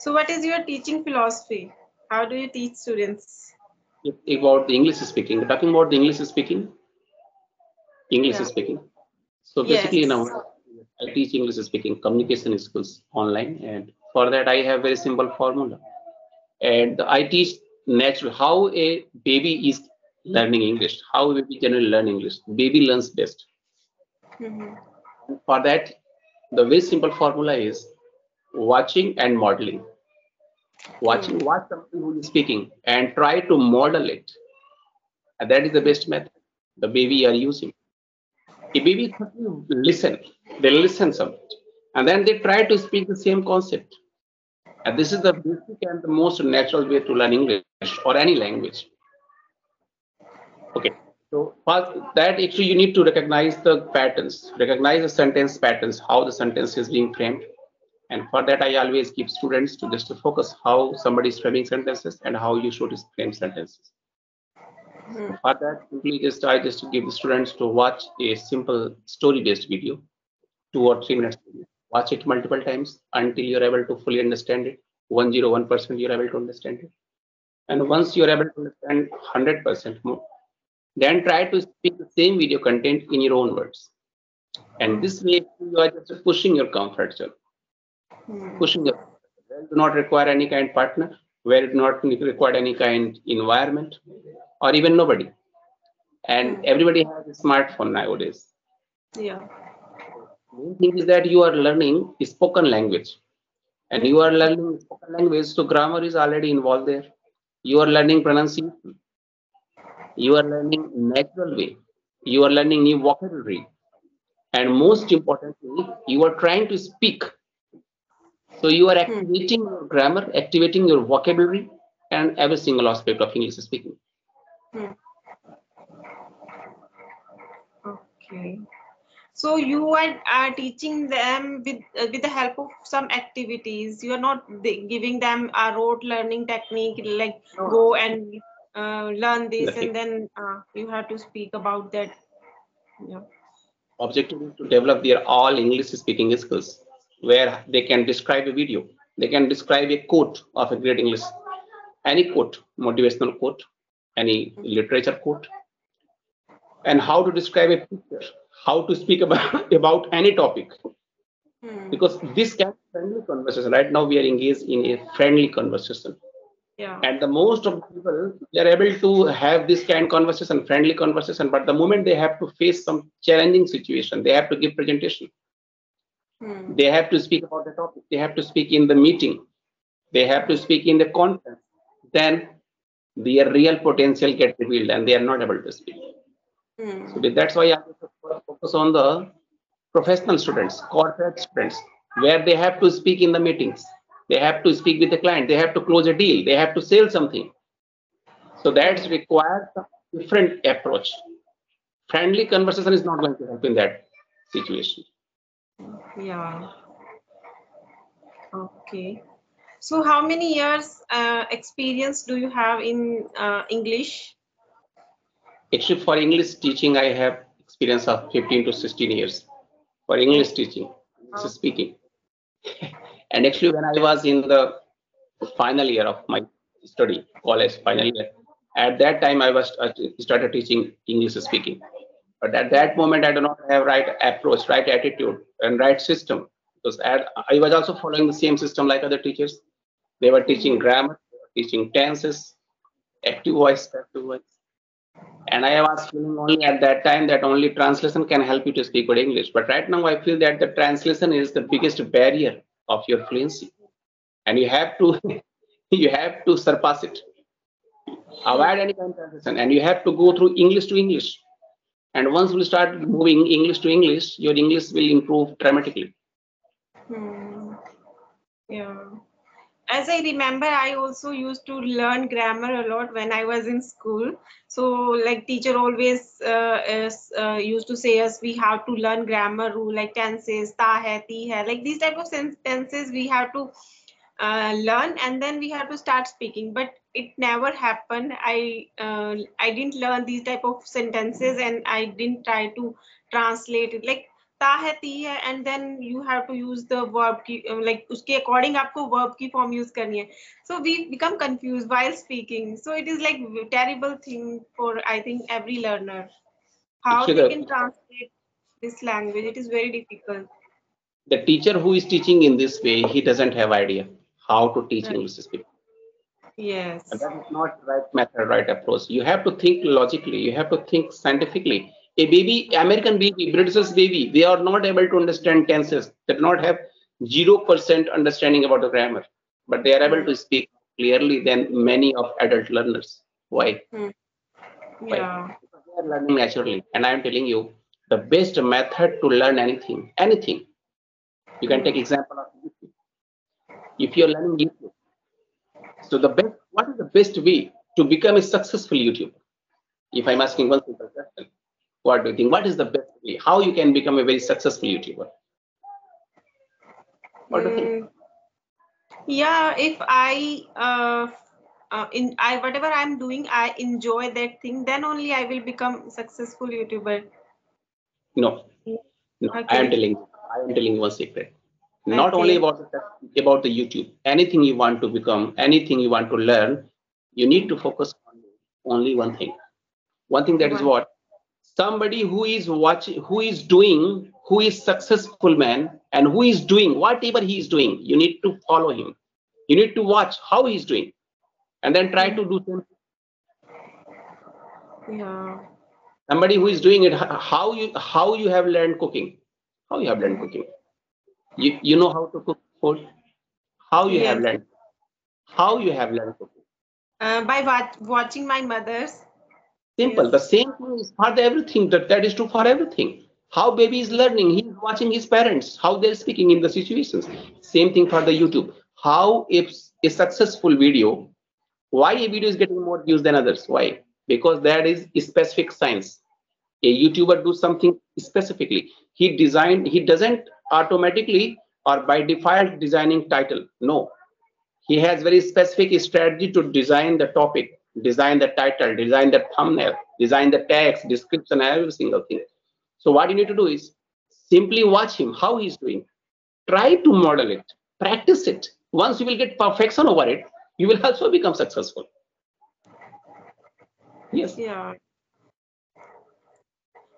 So what is your teaching philosophy? How do you teach students? About the English speaking, talking about the English Yeah. speaking. So basically, Yes. now I teach English speaking communication skills online, and for that I have very simple formula. And I teach natural how a baby is learning English, how a baby generally learn English. Baby learns best. Mhm. And for that, the very simple formula is watching and modeling. Hmm. Watch somebody who is speaking and try to model it. And that is the best method the baby are using. A baby listen, they listen something, and then they try to speak the same concept. And this is the basic and the most natural way to learn English or any language. Okay. So first that actually you need to recognize the patterns, recognize the sentence patterns, how the sentence is being framed. And for that, I always give students to just to focus how somebody is framing sentences and how you should frame sentences. Hmm. For that, simply just I just give the students to watch a simple story-based video, 2 or 3 minutes. Watch it multiple times until you're able to fully understand it. 101% you're able to understand it. And once you're able to understand 100% more, then try to speak the same video content in your own words. And this way, you are just pushing your comfort zone, Hmm. pushing your where you do not require any kind partner, where you do not require any kind environment, or even nobody. And Hmm. everybody has a smartphone nowadays. Yeah. Main thing is that you are learning spoken language, and you are learning spoken language, so grammar is already involved there. You are learning pronunciation. You are learning natural way. You are learning new vocabulary, and most importantly, you are trying to speak. So you are Hmm. activating your grammar, activating your vocabulary, and every single aspect of English speaking. Hmm. Okay. So you are teaching them with the help of some activities. You are not giving them a rote learning technique like No, go and learn this nothing. and then you have to speak about that. Yeah. Objective is to develop their all English speaking skills, where they can describe a video, they can describe a quote of a great English, any quote, motivational quote, any literature quote, and how to describe a picture, how to speak about, about any topic. Hmm. Because this can be friendly conversation. Right now, we are engaged in a friendly conversation. Yeah. And the most of the people, they are able to have this kind of conversation, friendly conversation. But the moment they have to face some challenging situation, they have to give presentation. Hmm. They have to speak about the topic. They have to speak in the meeting. They have to speak in the conference. Then their real potential get revealed, and they are not able to speak. So Hmm. that's why I focus on the professional students, corporate students, where they have to speak in the meetings. They have to speak with the client. They have to close a deal. They have to sell something. So that's Hmm. requires a different approach. Friendly conversation is not going to help in that situation. Yeah. Okay. So how many years experience do you have in English? Actually, for English teaching, I have experience of 15 to 16 years for Oh, English teaching, English okay. speaking. And actually, when I was in the final year of my study, college final year, at that time I was started teaching English speaking. But at that moment, I do not have right approach, right attitude, and right system because I was also following the same system like other teachers. They were teaching Mhm. grammar, they were teaching tenses, active voice, passive voice. And I was feeling only at that time that only translation can help you to speak good English. But right now, I feel that the translation is the biggest barrier of your fluency, and you have to you have to surpass it. Avoid any kind of translation, and you have to go through English to English. And once we start moving English to English, your English will improve dramatically. Hmm. Yeah. As I remember, I also used to learn grammar a lot when I was in school. So, like teacher always used to say us we have to learn grammar rule like tenses, ta hai, ti hai, like these type of tenses we have to learn and then we have to start speaking. But it never happened. I didn't learn these type of sentences and I didn't try to translate it. Like ता है ती है and then you have to use the verb की like उसके according आपको verb की form use करनी है. So we become confused while speaking. So it is like terrible thing for I think every learner. How they can translate this language? It is very difficult. The teacher who is teaching in this way, he doesn't have idea how to teach Right. English speaking. Yes. And that is not right method, right approach. You have to think logically. You have to think scientifically. A baby, American baby, British baby, they are not able to understand tenses. They do not have 0% understanding about the grammar, but they are able to speak clearly than many of adult learners. Why? Why? Yeah. Because they are learning naturally. And I am telling you, the best method to learn anything. You can take example of YouTube. If you are learning YouTube, so what is the best way to become a successful YouTuber? If I'm asking one simple question, what do you think? What is the best way? How you can become a very successful YouTuber? What do you think? Yeah, if I whatever I'm doing, I enjoy that thing, then only I will become successful YouTuber. No, no. Okay. I am telling you one secret. Not only Okay. about the YouTube. Anything you want to become, anything you want to learn, you need to focus on only one thing. One thing, that is One. what? Somebody who is watching, who is successful man, and who is doing whatever he is doing, you need to follow him. You need to watch how he is doing, and then try to do same. Yeah. Somebody who is doing it, how you have learned cooking, how you have learned cooking. You know how to cook food. How you have Yes. learned? How you have learned cooking? By watching my mothers. Simple. The Yes. same thing is for everything. That is true for everything. How baby is learning, he is watching his parents, how they're speaking in the situations. Same thing for the YouTube. How if a successful video, why a video is getting more views than others? Why? Because that is specific science. A YouTuber do something specifically. He doesn't automatically or by default designing title. No, he has very specific strategy to design the topic, design the title, design the thumbnail, design the text, description, every single thing. So what you need to do is simply watch him, how he's doing. Try to model it, practice it. Once you will get perfection over it, you will also become successful. Yes. Yeah.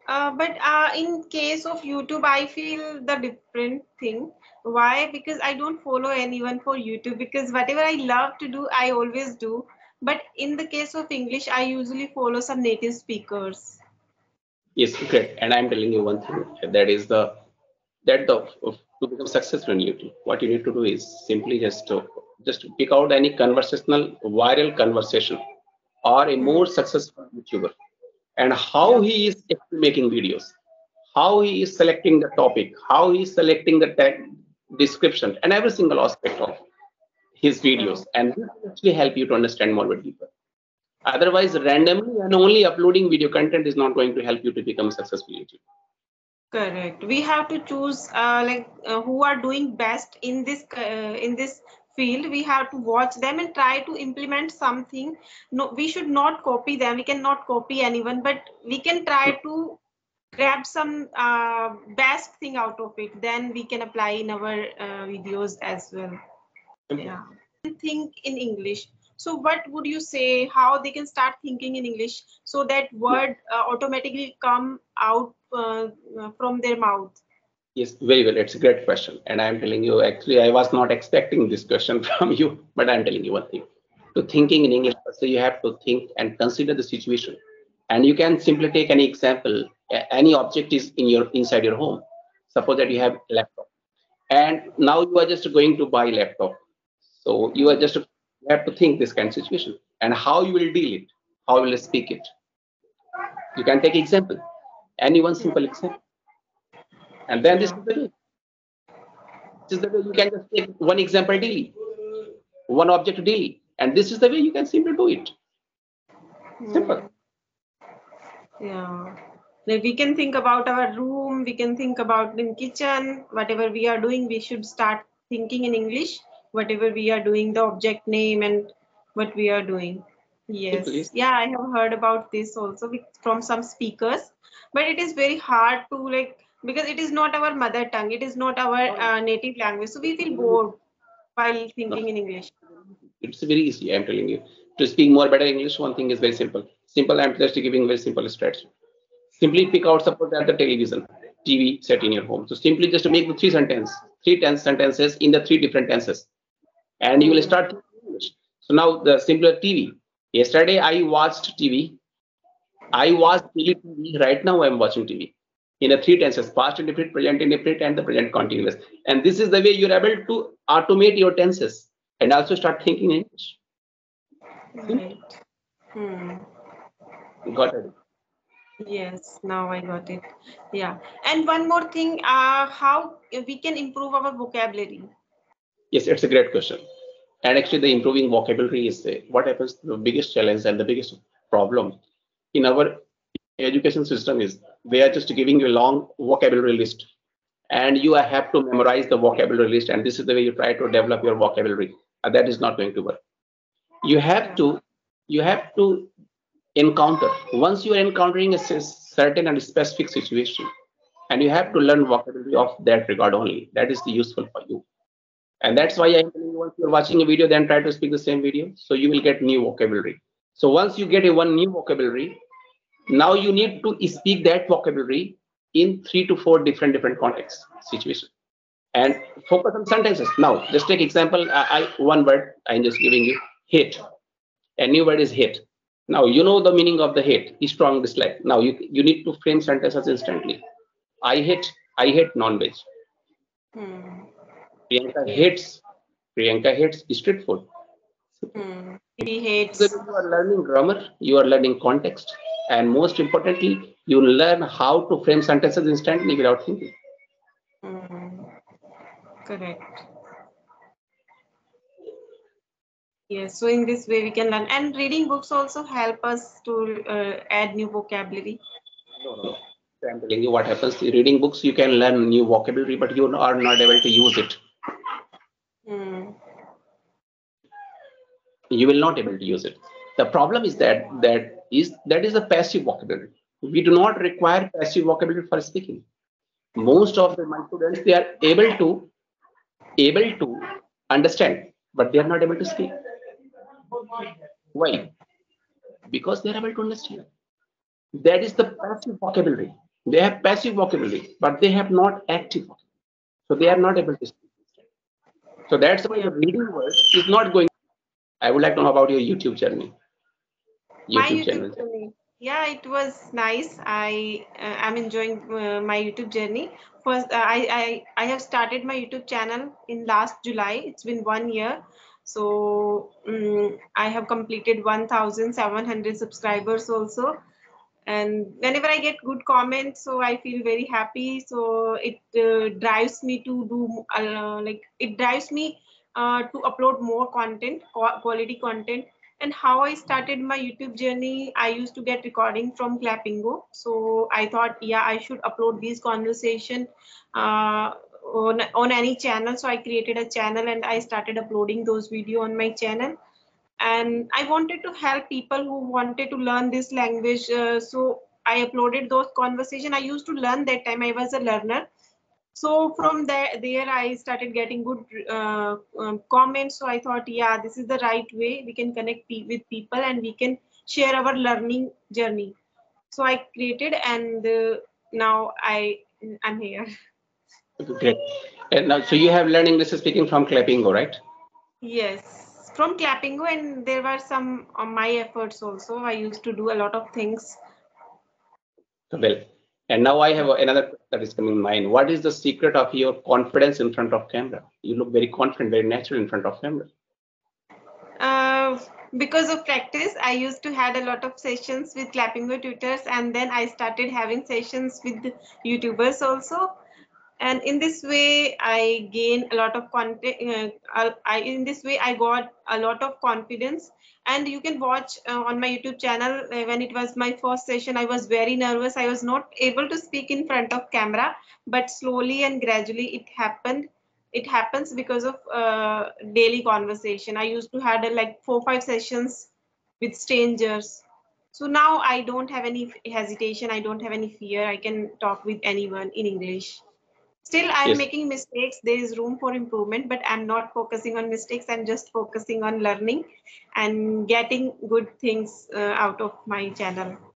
But in case of YouTube, I feel the different thing. Why? Because I don't follow anyone for YouTube because whatever I love to do, I always do. But in the case of English, I usually follow some native speakers. Yes, great. And I'm telling you one thing. That is to become successful in YouTube. What you need to do is simply just pick out any conversational viral conversation or a Hmm. more successful YouTuber and how Yeah. he is actually making videos, how he is selecting the topic, how he is selecting the description, and every single aspect of his Yeah. videos. And this will actually help you to understand more bit deeper. Otherwise, randomly and only uploading video content is not going to help you to become a successful YouTuber. Correct. We have to choose who are doing best in this field. We have to watch them and try to implement something. No, we should not copy them. We cannot copy anyone, but we can try to grab some best thing out of it. Then we can apply in our videos as well. Simple. Yeah. Think in English. So what would you say how they can start thinking in English so that word automatically come out from their mouth? Yes, very well. It's a great question. And I'm telling you, actually, I was not expecting this question from you, but I'm telling you one thing. To thinking in English, so you have to think and consider the situation. And you can simply take any example. Any object is inside your home. Suppose that you have a laptop. And now you are just going to buy laptop. So you have to think this kind of situation and how you will deal it, how you will speak it. You can take example, any one Yeah. simple example. And then this Yeah. is the way. This is the way you can just take one example daily, one object daily. And this is the way you can simply do it. Simple. Hmm. Yeah. Like we can think about our room, we can think about in kitchen, whatever we are doing, we should start thinking in English, whatever we are doing, the object name and what we are doing. Simple, Yes. yes. Yeah, I have heard about this also from some speakers, but it is very hard to like because it is not our mother tongue, it is not our native language, so we feel bored while No, thinking in English. it's very easy. I'm telling you. To speak more better English, one thing is very simple. Simple. I'm just giving very simple steps. Simply pick out suppose at the television, TV set in your home. So simply just to make the three tense sentences in the three different tenses, and you will Hmm. start thinking English. So now the simpler TV. Yesterday I watched TV. I watched daily TV. Right now I'm watching TV. In the three tenses, past indefinite, present indefinite, and the present continuous. And this is the way you're able to automate your tenses and also start thinking English. Simple. Right. Hmm. Got it. Yes, now I got it. Yeah. And one more thing, how we can improve our vocabulary. Yes, it's a great question. And actually, the improving vocabulary is what happens. The biggest challenge and the biggest problem in our education system is they are just giving you a long vocabulary list, and you have to memorize the vocabulary list. And this is the way you try to develop your vocabulary. And that is not going to work. You have Yeah. to, you have to encounter. Once you are encountering a certain and specific situation, and you have to learn vocabulary of that regard only. That is the useful for you. And that's why I'm telling you once you're watching a video, then try to speak the same video. So you will get new vocabulary. So once you get a one new vocabulary, now you need to speak that vocabulary in 3 to 4 different contexts, situations. And focus on sentences. Now, just take example, one word I'm just giving you, hate. A new word is hate. Now you know the meaning of the hate, strong dislike. Now you need to frame sentences instantly. I hate I hate non-veg. Hmm. Priyanka Yes. hates Priyanka hates street food. Hmm. He So hates. you are learning grammar, you are learning context, and most importantly, you learn how to frame sentences instantly without thinking. Hmm. Correct. Yes. So in this way we can learn, and reading books also help us to add new vocabulary. No, no, no. So I'm telling you what happens. Reading books, you can learn new vocabulary, but you are not able to use it. Hmm. You will not able to use it. The problem is that is a passive vocabulary. We do not require passive vocabulary for speaking. Most of my students they are able to understand, but they are not able to speak. Why? Because they are able to understand. That is the passive vocabulary. They have passive vocabulary, but they have not active vocabulary. So they are not able to speak. So that's why Yeah. the reading word is not going. I would like to know about your YouTube journey. My YouTube YouTube channel. journey. Yeah, it was nice. I'm enjoying my YouTube journey. First, I have started my YouTube channel in last July. It's been 1 year. So I have completed 1,700 subscribers also. And whenever I get good comments, so I feel very happy. So it drives me to do like it drives me to upload more content, quality content. And how I started my YouTube journey, I used to get recording from clapingo, so I thought, yeah, I should upload these conversation uh, on any channel. So I created a channel and I started uploading those video on my channel. And I wanted to help people who wanted to learn this language. So I uploaded those conversation. I used to learn that time, I was a learner. So from there I started getting good comments. So I thought, yeah, this is the right way. We can connect with people and we can share our learning journey. So I created, and now I'm here. Great. And now, so you have learned English speaking from Clapingo, right? Yes, from clappingo, and there were some my efforts also. I used to do a lot of things. Well, and now I have another question that is coming in mind. What is the secret of your confidence in front of camera? You look very confident, very natural in front of camera. Uh, because of practice, I used to had a lot of sessions with clappingo tutors, and then I started having sessions with YouTubers also. And in this way, I gained a lot of content. In this way, I got a lot of confidence. And you can watch on my YouTube channel, when it was my first session, I was very nervous. I was not able to speak in front of camera, but slowly and gradually it happens because of daily conversation. I used to had like 4 5 sessions with strangers. So now I don't have any hesitation, I don't have any fear. I can talk with anyone in English. Still, I'm Yes. making mistakes. There is room for improvement, but I'm not focusing on mistakes. I'm just focusing on learning and getting good things out of my channel.